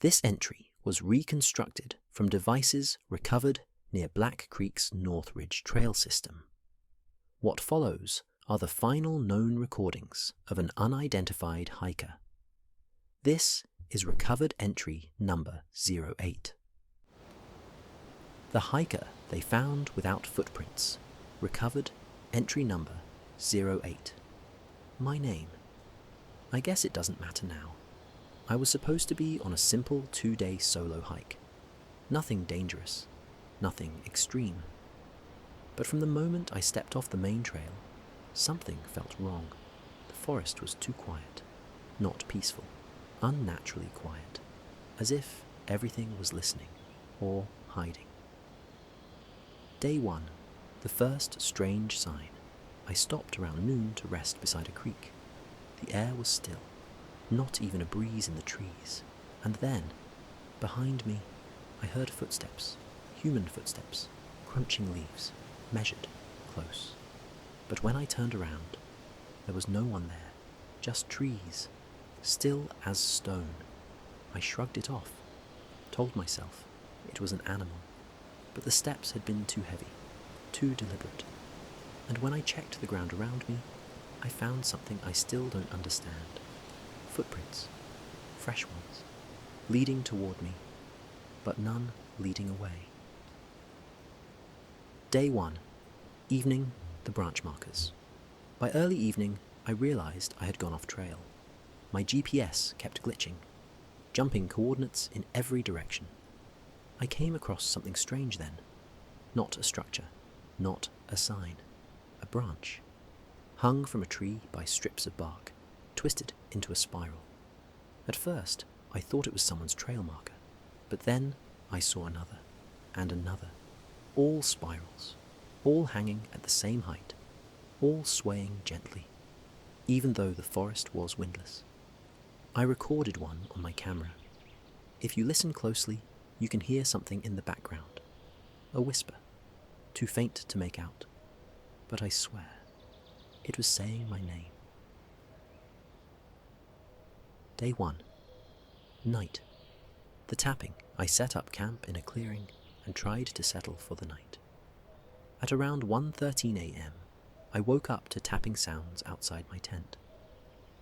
This entry was reconstructed from devices recovered near Black Creek's North Ridge Trail system. What follows are the final known recordings of an unidentified hiker. This is recovered entry number 08. The hiker they found without footprints, recovered entry number 08. My name. I guess it doesn't matter now. I was supposed to be on a simple 2-day solo hike. Nothing dangerous, nothing extreme. But from the moment I stepped off the main trail, something felt wrong. The forest was too quiet, not peaceful, unnaturally quiet, as if everything was listening or hiding. Day 1, the first strange sign. I stopped around noon to rest beside a creek. The air was still, not even a breeze in the trees. And then, behind me, I heard footsteps, human footsteps, crunching leaves, measured, close. But when I turned around, there was no one there, just trees, still as stone. I shrugged it off, told myself it was an animal, but the steps had been too heavy, too deliberate. And when I checked the ground around me, I found something I still don't understand. Footprints, fresh ones, leading toward me, but none leading away. Day 1, evening, the branch markers. By early evening, I realized I had gone off trail. My GPS kept glitching, jumping coordinates in every direction. I came across something strange then. Not a structure, not a sign. A branch, hung from a tree by strips of bark, twisted into a spiral. At first, I thought it was someone's trail marker, but then I saw another, and another, all spirals, all hanging at the same height, all swaying gently, even though the forest was windless. I recorded one on my camera. If you listen closely, you can hear something in the background, a whisper, too faint to make out. But I swear, it was saying my name. Day 1. Night. The tapping. I set up camp in a clearing and tried to settle for the night. At around 1:13 a.m., I woke up to tapping sounds outside my tent.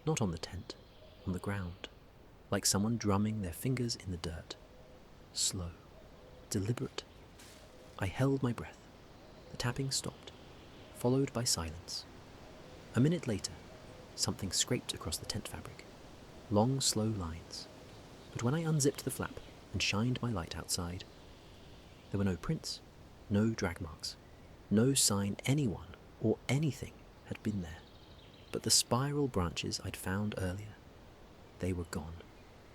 Not on the tent, on the ground, like someone drumming their fingers in the dirt. Slow, deliberate. I held my breath. The tapping stopped, followed by silence. A minute later, something scraped across the tent fabric. Long, slow lines. But when I unzipped the flap and shined my light outside, there were no prints, no drag marks, no sign anyone or anything had been there. But the spiral branches I'd found earlier, they were gone.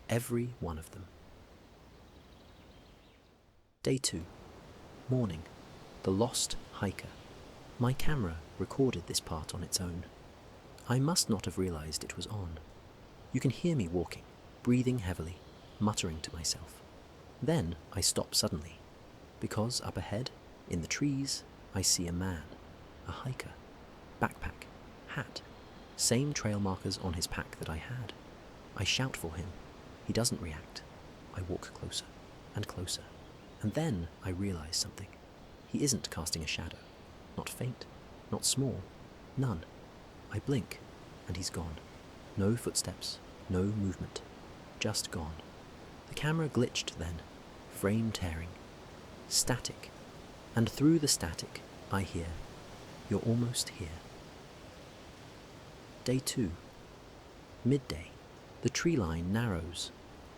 Every one of them. Day 2. Morning. The lost hiker. My camera recorded this part on its own. I must not have realized it was on. You can hear me walking, breathing heavily, muttering to myself. Then I stop suddenly, because up ahead, in the trees, I see a man, a hiker, backpack, hat, same trail markers on his pack that I had. I shout for him. He doesn't react. I walk closer and closer, and then I realize something. He isn't casting a shadow. Not faint, not small, none. I blink, and he's gone. No footsteps, no movement, just gone. The camera glitched then, frame tearing, static, and through the static I hear, "You're almost here." Day 2. Midday. The tree line narrows.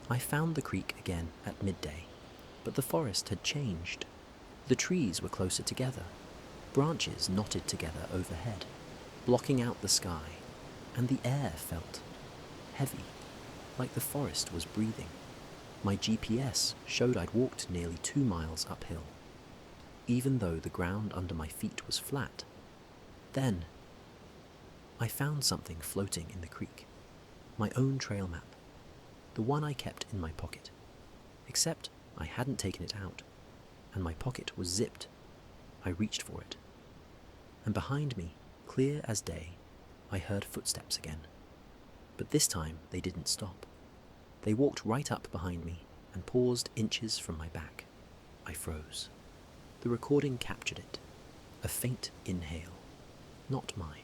I found the creek again at midday, but the forest had changed. The trees were closer together, branches knotted together overhead, blocking out the sky, and the air felt heavy, like the forest was breathing. My GPS showed I'd walked nearly 2 miles uphill, even though the ground under my feet was flat. Then, I found something floating in the creek, my own trail map, the one I kept in my pocket, except I hadn't taken it out, and my pocket was zipped. I reached for it, and behind me, clear as day, I heard footsteps again. But this time they didn't stop. They walked right up behind me, and paused inches from my back. I froze. The recording captured it. A faint inhale. Not mine.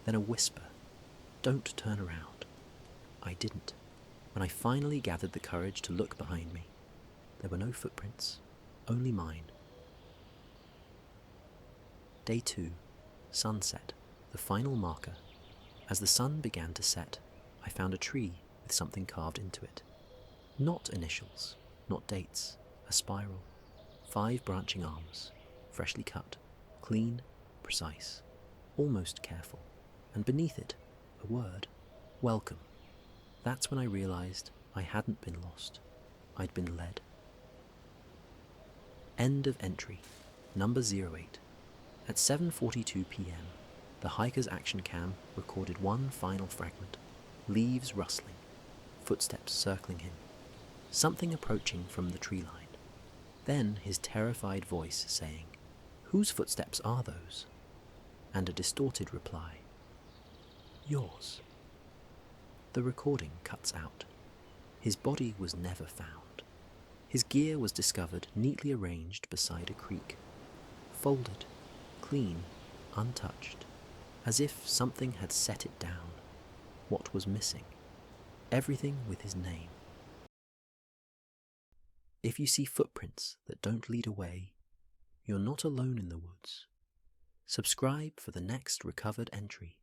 Then a whisper. "Don't turn around." I didn't. When I finally gathered the courage to look behind me, there were no footprints, only mine. Day 2, sunset, the final marker. As the sun began to set, I found a tree with something carved into it. Not initials, not dates, a spiral. 5 branching arms, freshly cut, clean, precise, almost careful. And beneath it, a word, welcome. That's when I realized I hadn't been lost. I'd been led. End of entry, number 08. At 7:42 p.m., the hiker's action cam recorded one final fragment. Leaves rustling, footsteps circling him, something approaching from the tree line. Then his terrified voice saying, "Whose footsteps are those?" And a distorted reply, "Yours." The recording cuts out. His body was never found. His gear was discovered neatly arranged beside a creek, folded, clean, untouched, as if something had set it down. What was missing? Everything with his name. If you see footprints that don't lead away, you're not alone in the woods. Subscribe for the next recovered entry.